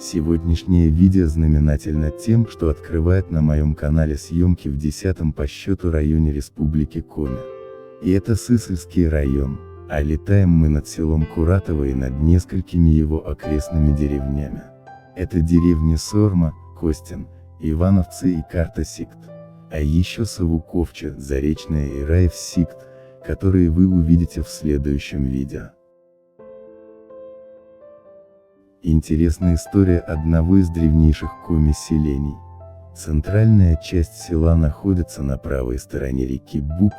Сегодняшнее видео знаменательно тем, что открывает на моем канале съемки в 10-м по счету районе Республики Коми. И это Сысольский район, а летаем мы над селом Куратово и над несколькими его окрестными деревнями. Это деревни Сорма, Костин, Ивановцы и Карта-Сикт. А еще Савуковче, Заречное и Раев-Сикт, которые вы увидите в следующем видео. Интересная история одного из древнейших Коми селений. Центральная часть села находится на правой стороне реки Буг,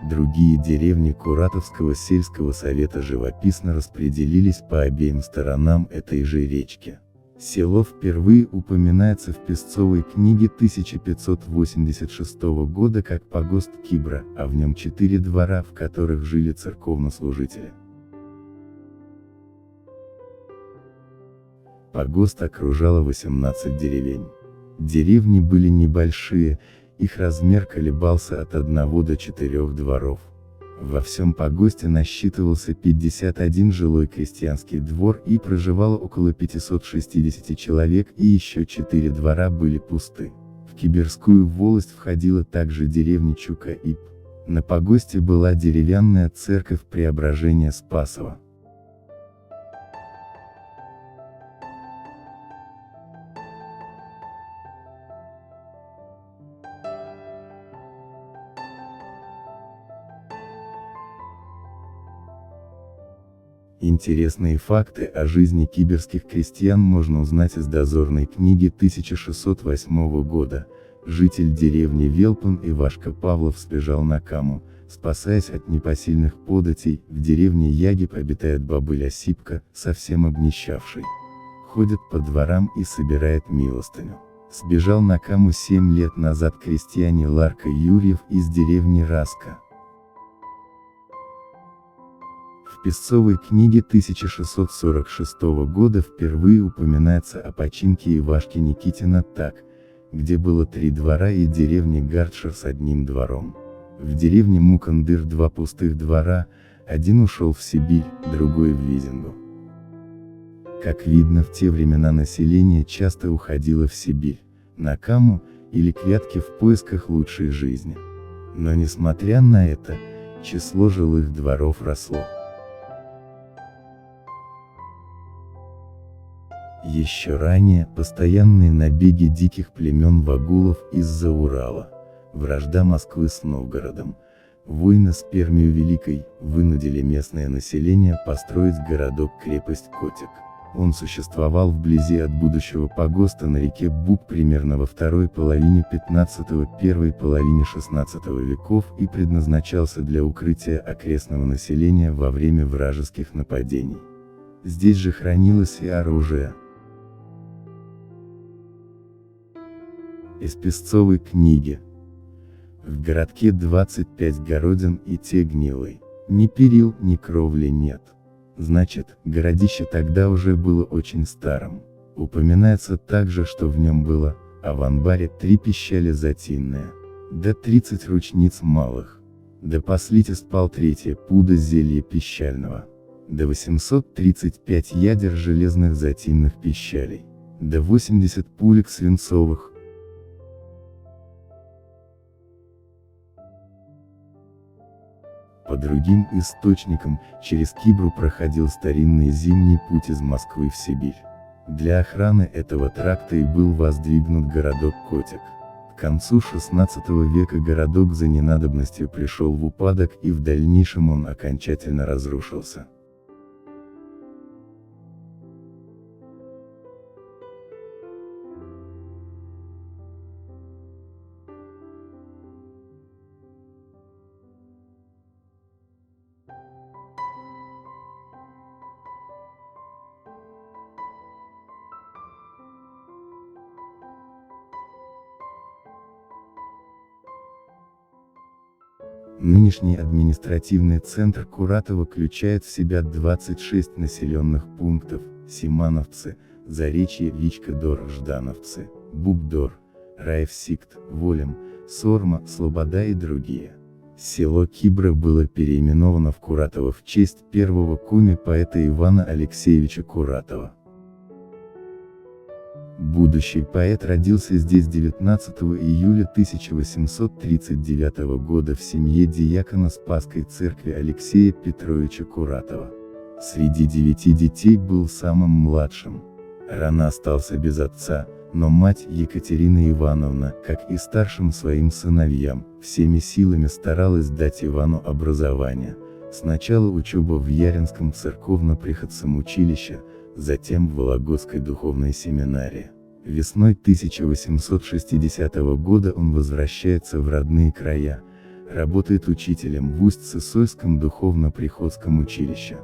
другие деревни Куратовского сельского совета живописно распределились по обеим сторонам этой же речки. Село впервые упоминается в Песцовой книге 1586 года как погост Кибра, а в нем 4 двора, в которых жили церковнослужители. Погост окружало 18 деревень. Деревни были небольшие, их размер колебался от 1 до 4 дворов. Во всем погосте насчитывался 51 жилой крестьянский двор и проживало около 560 человек, и еще 4 двора были пусты. В Киберскую волость входила также деревня Чука-Ип. На погосте была деревянная церковь Преображения Спасова. Интересные факты о жизни киберских крестьян можно узнать из дозорной книги 1608 года. Житель деревни Велпан Ивашка Павлов сбежал на Каму, спасаясь от непосильных податей. В деревне Ягиб обитает бабыля Сипка, совсем обнищавший. Ходит по дворам и собирает милостыню. Сбежал на Каму 7 лет назад крестьяне Ларка Юрьев из деревни Раска. В Песцовой книге 1646 года впервые упоминается о починке Ивашки Никитина так, где было 3 двора и деревня Гардшир с 1 двором. В деревне Мукандыр 2 пустых двора, один ушел в Сибирь, другой в Визингу. Как видно, в те времена население часто уходило в Сибирь, на Каму, или к Вятке в поисках лучшей жизни. Но несмотря на это, число жилых дворов росло. Еще ранее, постоянные набеги диких племен вагулов из-за Урала, вражда Москвы с Новгородом, войны с Пермью Великой, вынудили местное население построить городок-крепость Котик. Он существовал вблизи от будущего погоста на реке Буг примерно во второй половине 15-го, первой половине 16 веков и предназначался для укрытия окрестного населения во время вражеских нападений. Здесь же хранилось и оружие. Из Песцовой книги. В городке 25 городин и те гнилые. Ни перил, ни кровли нет. Значит, городище тогда уже было очень старым. Упоминается также, что в нем было, а в анбаре 3 пищали затинные, да 30 ручниц малых, да послите спал 3 пуда зелья пищального, да 835 ядер железных затинных пищалей, да 80 пулек свинцовых. По другим источникам, через Кибру проходил старинный зимний путь из Москвы в Сибирь. Для охраны этого тракта и был воздвигнут городок Котик. К концу XVI века городок за ненадобностью пришел в упадок, и в дальнейшем он окончательно разрушился. Нынешний административный центр Куратово включает в себя 26 населенных пунктов: Симановцы, Заречье, Вичка-Дор, Ждановцы, Буг-Дор, Раев-Сикт, Волем, Сорма, Слобода и другие. Село Кибра было переименовано в Куратово в честь первого коми поэта Ивана Алексеевича Куратова. Будущий поэт родился здесь 19 июля 1839 года в семье диакона Спасской церкви Алексея Петровича Куратова. Среди 9 детей был самым младшим. Рано остался без отца, но мать Екатерина Ивановна, как и старшим своим сыновьям, всеми силами старалась дать Ивану образование. Сначала учеба в Яринском церковно-приходском училище, затем в Вологодской духовной семинарии. Весной 1860 года он возвращается в родные края, работает учителем в Усть-Сысойском духовно-приходском училище.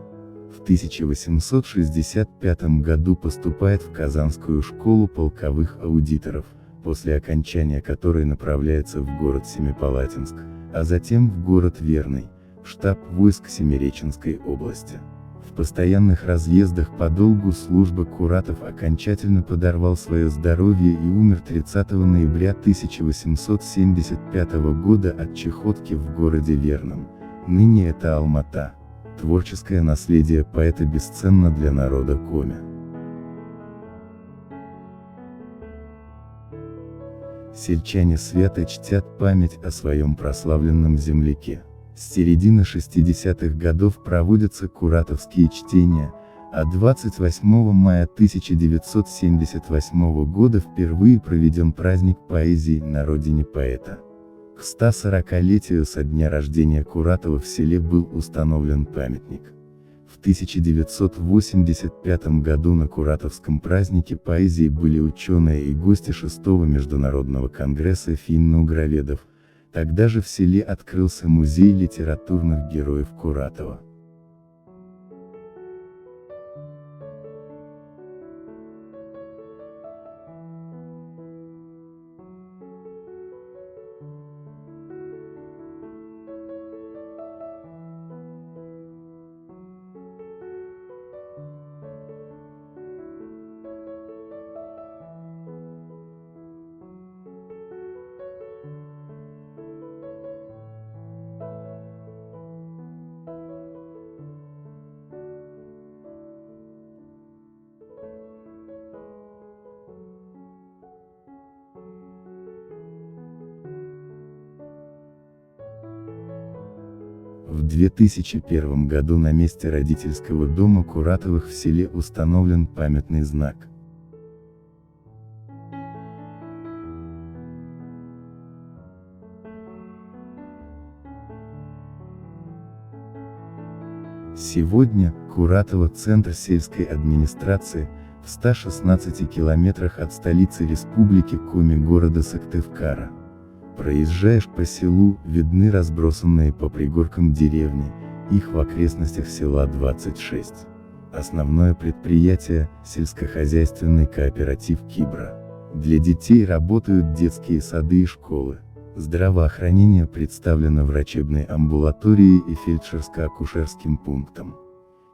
В 1865 году поступает в Казанскую школу полковых аудиторов, после окончания которой направляется в город Семипалатинск, а затем в город Верный, в штаб войск Семиреченской области. В постоянных разъездах по долгу службы Куратов окончательно подорвал свое здоровье и умер 30 ноября 1875 года от чехотки в городе Верном, ныне это Алмата. Творческое наследие поэта бесценно для народа Коми. Сельчане свято чтят память о своем прославленном земляке. С середины 60-х годов проводятся куратовские чтения, а 28 мая 1978 года впервые проведен праздник поэзии на родине поэта. К 140-летию со дня рождения Куратова в селе был установлен памятник. В 1985 году на Куратовском празднике поэзии были ученые и гости 6-го международного конгресса финно-угроведов. Тогда же в селе открылся музей литературных героев Куратова. В 2001 году на месте родительского дома Куратовых в селе установлен памятный знак. Сегодня, Куратово – центр сельской администрации, в 116 километрах от столицы республики Коми города Сыктывкара. Проезжаешь по селу, видны разбросанные по пригоркам деревни, их в окрестностях села 26. Основное предприятие – сельскохозяйственный кооператив Кибра. Для детей работают детские сады и школы. Здравоохранение представлено врачебной амбулаторией и фельдшерско-акушерским пунктом.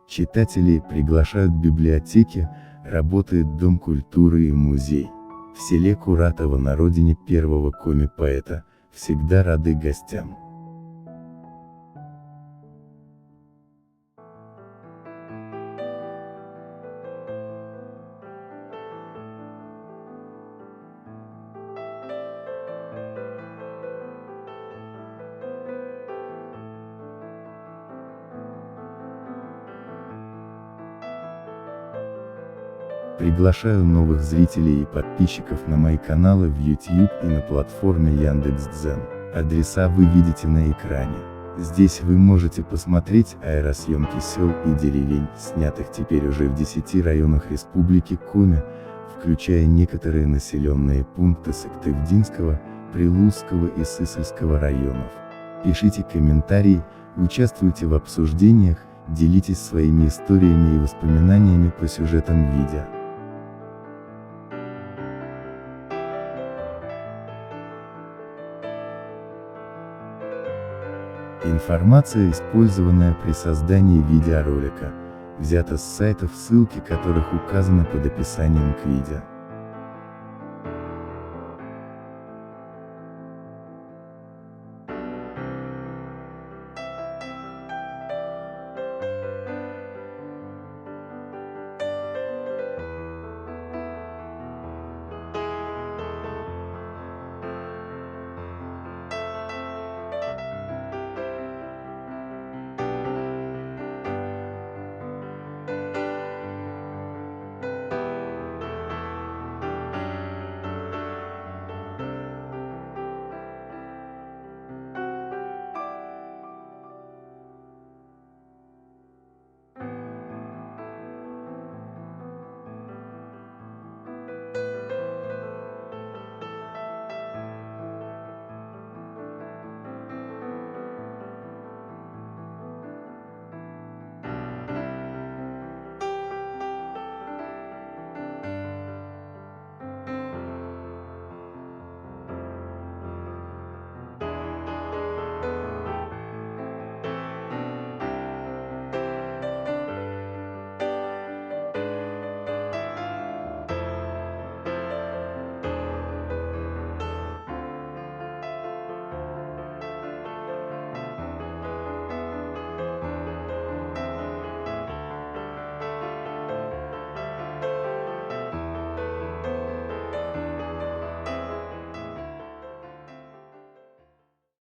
Читателей приглашают библиотеки, работает дом культуры и музей. В селе Куратово на родине первого коми-поэта, всегда рады гостям. Приглашаю новых зрителей и подписчиков на мои каналы в YouTube и на платформе Яндекс.Дзен. Адреса вы видите на экране. Здесь вы можете посмотреть аэросъемки сел и деревень, снятых теперь уже в 10 районах Республики Коми, включая некоторые населенные пункты Сыктывдинского, Прилузского и Сысольского районов. Пишите комментарии, участвуйте в обсуждениях, делитесь своими историями и воспоминаниями по сюжетам видео. Информация, использованная при создании видеоролика, взята с сайтов, ссылки которых указаны под описанием к видео.